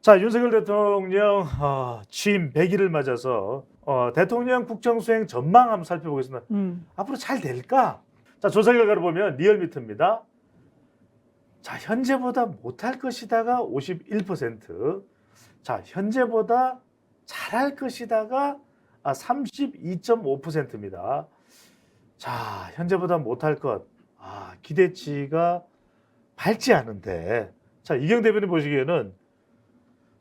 자, 윤석열 대통령 취임 100일을 맞아서 대통령 국정수행 전망 한번 살펴보겠습니다. 앞으로 잘 될까? 자, 조사 결과를 보면 리얼미터입니다. 자, 현재보다 못할 것이다가 51%, 자, 현재보다 잘할 것이다가 32.5%입니다. 자, 현재보다 못할 것, 기대치가 밝지 않은데, 자, 이경 대변인 보시기에는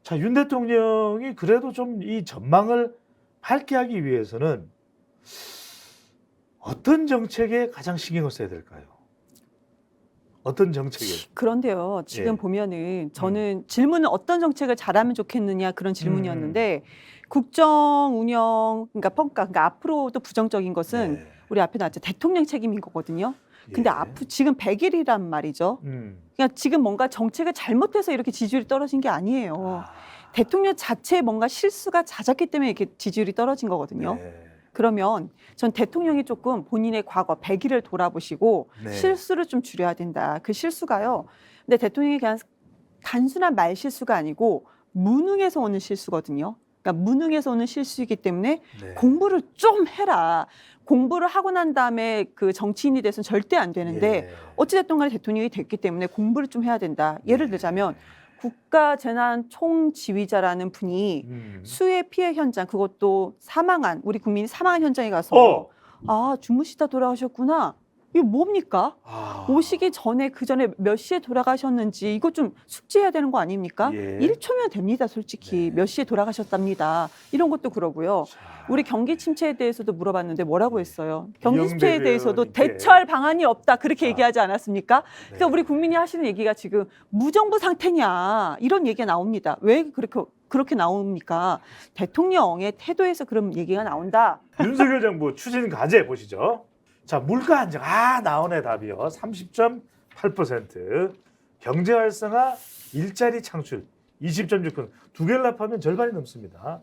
자, 윤 대통령이 그래도 좀 이 전망을 밝게 하기 위해서는 어떤 정책에 가장 신경을 써야 될까요? 어떤 정책에? 그런데요, 지금 예. 보면은 저는 질문은 어떤 정책을 잘하면 좋겠느냐 그런 질문이었는데 국정 운영, 그러니까 평가, 그러니까 앞으로도 부정적인 것은 네. 우리 앞에 나왔죠. 대통령 책임인 거거든요. 근데 지금 100일이란 말이죠. 그러니까 지금 뭔가 정책을 잘못해서 이렇게 지지율이 떨어진 게 아니에요. 대통령 자체에 뭔가 실수가 잦았기 때문에 이렇게 지지율이 떨어진 거거든요. 네. 그러면 전 대통령이 조금 본인의 과거 100일을 돌아보시고 네. 실수를 좀 줄여야 된다. 그 실수가요. 근데 대통령이 그냥 단순한 말 실수가 아니고 무능에서 오는 실수거든요. 그러니까 무능에서 오는 실수이기 때문에 네. 공부를 좀 해라. 공부를 하고 난 다음에 그 정치인이 돼서는 절대 안 되는데 예. 어찌됐든 간에 대통령이 됐기 때문에 공부를 좀 해야 된다. 예를 들자면 국가재난총지휘자라는 분이 수해 피해 현장, 그것도 사망한, 우리 국민이 사망한 현장에 가서 주무시다 돌아가셨구나. 이거 뭡니까? 오시기 전에 그 전에 몇 시에 돌아가셨는지 이거 좀 숙지해야 되는 거 아닙니까? 예. 1초면 됩니다, 솔직히. 네. 몇 시에 돌아가셨답니다. 이런 것도 그러고요. 우리 경기 침체에 대해서도 물어봤는데 뭐라고 했어요? 경기 침체에 대해서도 대처할 방안이 없다. 그렇게 얘기하지 않았습니까? 그러니까 우리 국민이 하시는 얘기가 지금 무정부 상태냐 이런 얘기가 나옵니다. 왜 그렇게 나옵니까? 대통령의 태도에서 그런 얘기가 나온다. 윤석열 정부 추진 과제 보시죠. 자, 물가 안정. 나오네 답이요. 30.8%. 경제 활성화, 일자리 창출 20.6%. 두 개를 합하면 절반이 넘습니다.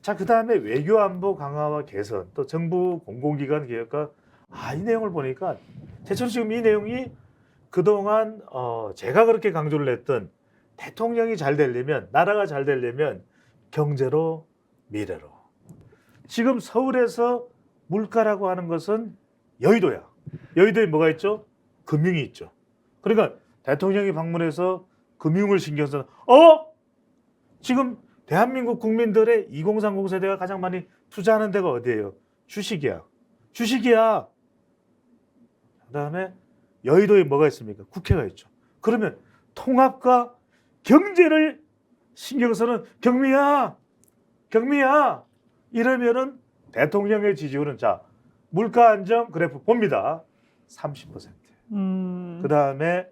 자, 그다음에 외교 안보 강화와 개선, 또 정부 공공기관 개혁과 이 내용을 보니까 대체로 지금 이 내용이 그동안 제가 그렇게 강조를 했던 대통령이 잘 되려면, 나라가 잘 되려면 경제로 미래로. 지금 서울에서 물가라고 하는 것은 여의도야. 여의도에 뭐가 있죠? 금융이 있죠. 그러니까 대통령이 방문해서 금융을 신경 써서 지금 대한민국 국민들의 2030 세대가 가장 많이 투자하는 데가 어디예요? 주식이야. 주식이야. 그다음에 여의도에 뭐가 있습니까? 국회가 있죠. 그러면 통합과 경제를 신경 쓰는 경미야 이러면은 대통령의 지지율은 자 물가 안정 그래프 봅니다. 30%. 그다음에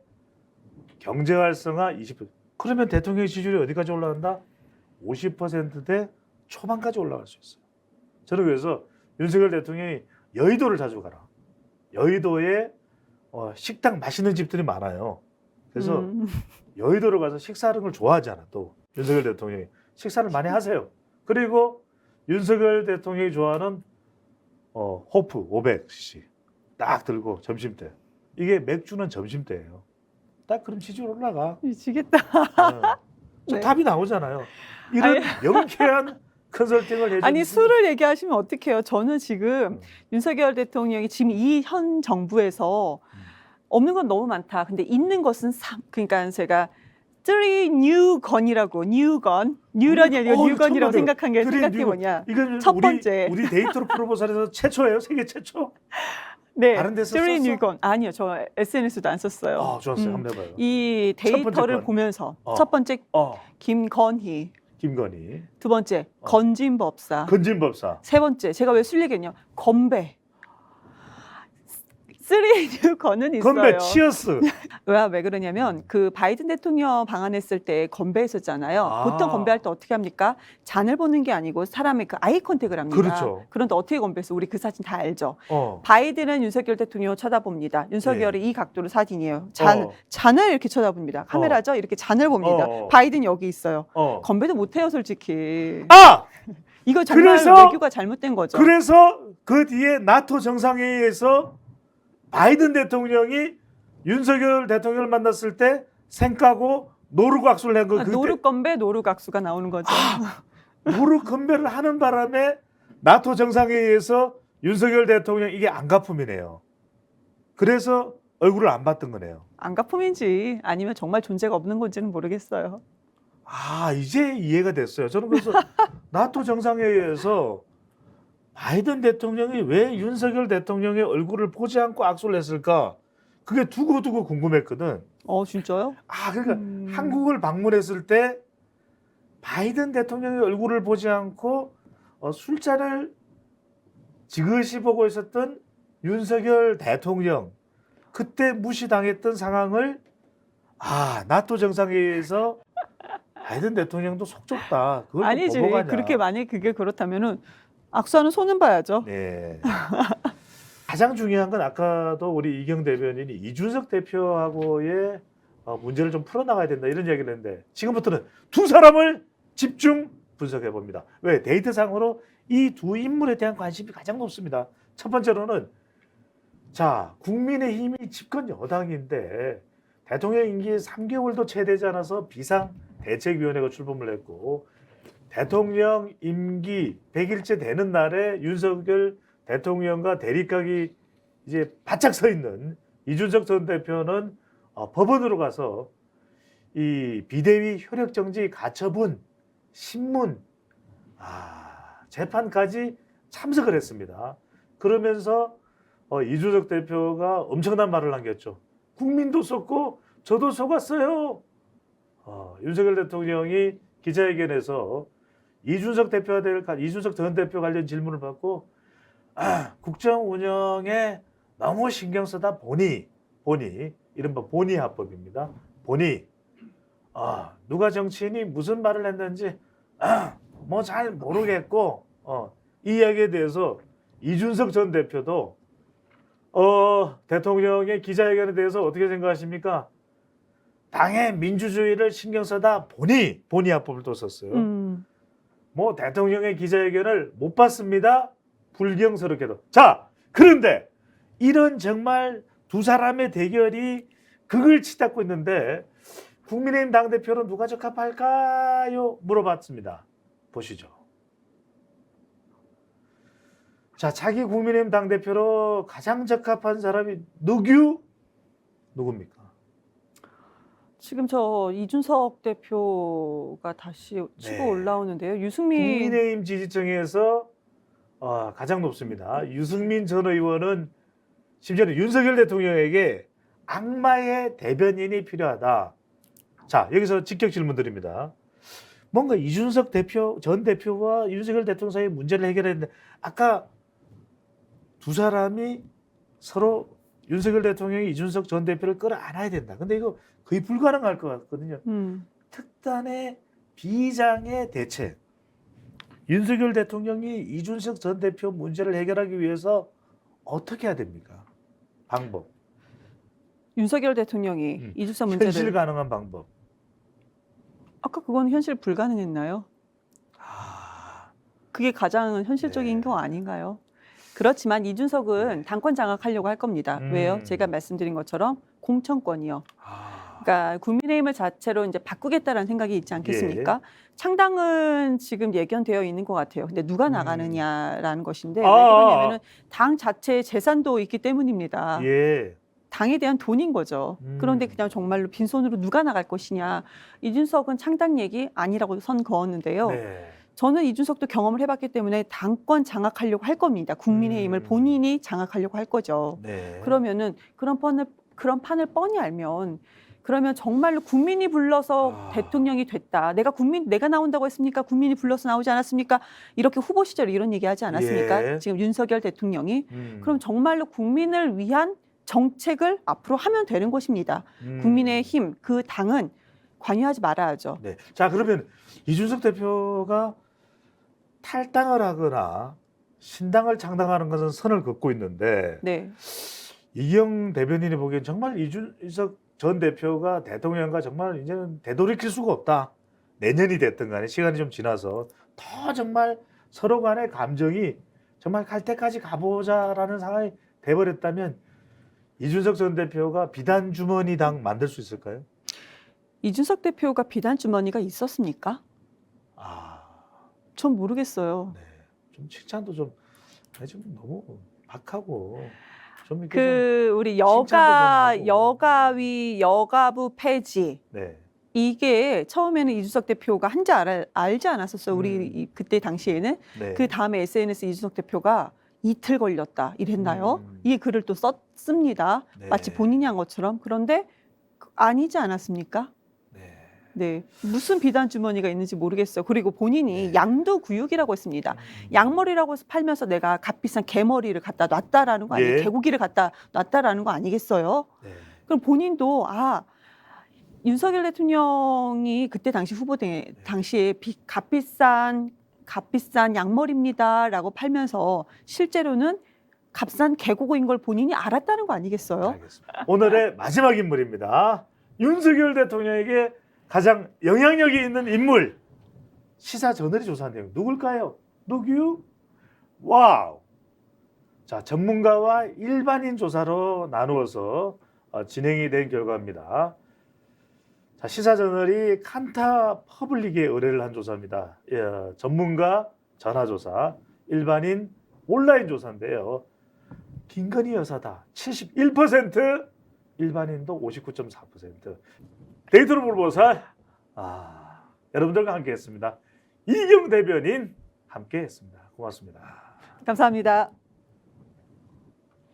경제 활성화 20%. 그러면 대통령의 지지율이 어디까지 올라간다? 50%대 초반까지 올라갈 수 있어요. 저는 그래서 윤석열 대통령이 여의도를 자주 가라. 여의도에 식당 맛있는 집들이 많아요. 그래서 여의도로 가서 식사하는 걸 좋아하잖아. 또 윤석열 대통령이 식사를 많이 하세요. 그리고 윤석열 대통령이 좋아하는 호프 500cc 딱 들고 점심때. 이게 맥주는 점심때예요. 딱 그럼 지지율 올라가. 미치겠다. 네. 답이 나오잖아요. 이런 명쾌한 컨설팅을 해주는. 아니 수를 얘기하시면 어떡해요. 저는 지금 윤석열 대통령이 지금 이 현 정부에서 없는 건 너무 많다. 근데 있는 것은 그러니까 제가 three new gun이라고 뉴런이 아니고 뉴건이라고 생각한 게 생각해 뭐냐. 이건 첫 번째 우리 데이터로 프로포설에서 최초예요. 세계 최초. 네, 다른 데서 three 썼어? new gun 아니요. 저 SNS도 안 썼어요. 좋았어요. 한번 해봐요. 이 데이터를 보면서 첫 번째 김건희, 김건희, 두 번째 건진법사, 세 번째 제가 왜 술 얘기했냐 건배. 쓰리 뉴 건은 있어요. 건배 치어스. 왜 그러냐면 그 바이든 대통령 방한했을 때 건배했었잖아요. 보통 건배할 때 어떻게 합니까? 잔을 보는 게 아니고 사람의 그 아이 컨택을 합니다. 그렇죠. 그런데 어떻게 건배했어? 우리 그 사진 다 알죠. 바이든은 윤석열 대통령을 쳐다봅니다. 윤석열이 이 각도로 사진이에요. 잔을 이렇게 쳐다봅니다. 카메라죠? 이렇게 잔을 봅니다. 바이든 여기 있어요. 건배도 못해요, 솔직히. 이거 정말 외교가 잘못된 거죠. 그래서 그 뒤에 나토 정상회의에서 바이든 대통령이 윤석열 대통령을 만났을 때 생까고 노루각수를 한 거. 노루 건배, 노루 각수가 나오는 거죠. 노루 건배를 하는 바람에 나토 정상회의에서 윤석열 대통령 이게 안가품이네요. 그래서 얼굴을 안 봤던 거네요. 안가품인지 아니면 정말 존재가 없는 건지는 모르겠어요. 아, 이제 이해가 됐어요. 저는 그래서 나토 정상회의에서 바이든 대통령이 왜 윤석열 대통령의 얼굴을 보지 않고 악수를 했을까? 그게 두고두고 궁금했거든. 진짜요? 아, 그러니까 한국을 방문했을 때 바이든 대통령의 얼굴을 보지 않고 술잔을 지그시 보고 있었던 윤석열 대통령, 그때 무시당했던 상황을 나토 정상회의에서 바이든 대통령도 속 좁다. 그걸 또 아니지. 보고 가냐. 그렇게 만약에 그게 그렇다면은 악수하는 손은 봐야죠. 네. 가장 중요한 건 아까도 우리 이경 대변인이 이준석 대표하고의 문제를 좀 풀어나가야 된다 이런 얘기를 했는데 지금부터는 두 사람을 집중 분석해 봅니다. 왜? 데이터상으로 이 두 인물에 대한 관심이 가장 높습니다. 첫 번째로는 자, 국민의힘이 집권 여당인데 대통령 임기 3개월도 채 되지 않아서 비상대책위원회가 출범을 했고 대통령 임기 100일째 되는 날에 윤석열 대통령과 대립각이 이제 바짝 서 있는 이준석 전 대표는 법원으로 가서 이 비대위 효력정지 가처분 신문 재판까지 참석을 했습니다. 그러면서 이준석 대표가 엄청난 말을 남겼죠. 국민도 속고 저도 속았어요. 윤석열 대통령이 기자회견에서 이준석 전 대표 관련 질문을 받고 국정 운영에 너무 신경 쓰다 보니 이른바 보니 합법입니다. 보니 누가 정치인이 무슨 말을 했는지 뭐 잘 모르겠고 이 이야기에 대해서 이준석 전 대표도 대통령의 기자회견에 대해서 어떻게 생각하십니까? 당의 민주주의를 신경 쓰다 보니 합법을 또 썼어요. 뭐 대통령의 기자회견을 못 봤습니다. 불경스럽게도. 자, 그런데 이런 정말 두 사람의 대결이 극을 치닫고 있는데 국민의힘 당대표로 누가 적합할까요? 물어봤습니다. 보시죠. 자, 자기 국민의힘 당대표로 가장 적합한 사람이 누굽니까? 지금 저 이준석 대표가 다시 치고 올라오는데요. 유승민 국민의힘 지지층에서 가장 높습니다. 유승민 전 의원은 심지어는 윤석열 대통령에게 악마의 대변인이 필요하다. 자, 여기서 직격 질문 드립니다. 뭔가 이준석 전 대표와 윤석열 대통령 사이의 문제를 해결했는데 아까 두 사람이 서로 윤석열 대통령이 이준석 전 대표를 끌어안아야 된다. 근데 이거 거의 불가능할 것 같거든요. 특단의 비장의 대책. 윤석열 대통령이 이준석 전 대표 문제를 해결하기 위해서 어떻게 해야 됩니까? 방법. 윤석열 대통령이 이준석 문제를 현실 가능한 방법. 아까 그건 현실 불가능했나요? 그게 가장 현실적인 거 아닌가요? 그렇지만 이준석은 당권 장악하려고 할 겁니다. 왜요? 제가 말씀드린 것처럼 공천권이요. 그러니까 국민의힘을 자체로 이제 바꾸겠다라는 생각이 있지 않겠습니까? 창당은 지금 예견되어 있는 것 같아요. 근데 누가 나가느냐라는 것인데 왜 그러냐면은 당 자체의 재산도 있기 때문입니다. 당에 대한 돈인 거죠. 그런데 그냥 정말로 빈손으로 누가 나갈 것이냐. 이준석은 창당 얘기 아니라고 선 그었는데요. 저는 이준석도 경험을 해봤기 때문에 당권 장악하려고 할 겁니다. 국민의힘을 본인이 장악하려고 할 거죠. 그러면은 그런 판을 뻔히 알면 그러면 정말로 국민이 불러서 대통령이 됐다. 내가 나온다고 했습니까? 국민이 불러서 나오지 않았습니까? 이렇게 후보 시절에 이런 얘기하지 않았습니까? 지금 윤석열 대통령이. 그럼 정말로 국민을 위한 정책을 앞으로 하면 되는 것입니다. 국민의힘 그 당은 관여하지 말아야죠. 자, 그러면 이준석 대표가 탈당을 하거나 신당을 창당하는 것은 선을 긋고 있는데 이경 대변인이 보기엔 정말 이준석 전 대표가 대통령과 정말 이제는 되돌이킬 수가 없다. 내년이 됐든 간에 시간이 좀 지나서 더 정말 서로 간의 감정이 정말 갈 때까지 가보자라는 상황이 돼버렸다면 이준석 전 대표가 비단 주머니 당 만들 수 있을까요? 이준석 대표가 비단 주머니가 있었습니까? 아, 전 모르겠어요. 네. 좀 칭찬도 좀 너무 박하고 좀 이렇게 그 우리 칭찬도 좀 하고. 여가위 여가부 폐지 네. 이게 처음에는 이준석 대표가 한지 알지 않았었어요. 우리 그때 당시에는. 네. 그 다음에 SNS 이준석 대표가 이틀 걸렸다 이랬나요? 이 글을 또 썼습니다. 네. 마치 본인이 한 것처럼. 그런데 아니지 않았습니까? 네. 네, 무슨 비단 주머니가 있는지 모르겠어요. 그리고 본인이 네. 양두구육이라고 했습니다. 양머리라고 해서 팔면서 내가 값비싼 개머리를 갖다 놨다라는 거 아니에요? 예. 개고기를 갖다 놨다라는 거 아니겠어요? 네. 그럼 본인도 윤석열 대통령이 그때 당시 당시에 값비싼 양머리입니다라고 팔면서 실제로는 값싼 개고기인 걸 본인이 알았다는 거 아니겠어요? 알겠습니다. 오늘의 마지막 인물입니다. 윤석열 대통령에게 가장 영향력이 있는 인물. 시사저널이 조사한 내용 누굴까요? 누구요? 와우. 자, 전문가와 일반인 조사로 나누어서 진행이 된 결과입니다. 자, 시사저널이 칸타 퍼블릭에 의뢰를 한 조사입니다. 예, 전문가 전화조사, 일반인 온라인 조사인데요. 김건희 여사다 71%, 일반인도 59.4%. 데이터로 물어보살 여러분들과 함께했습니다. 이경 대변인 함께했습니다. 고맙습니다. 감사합니다.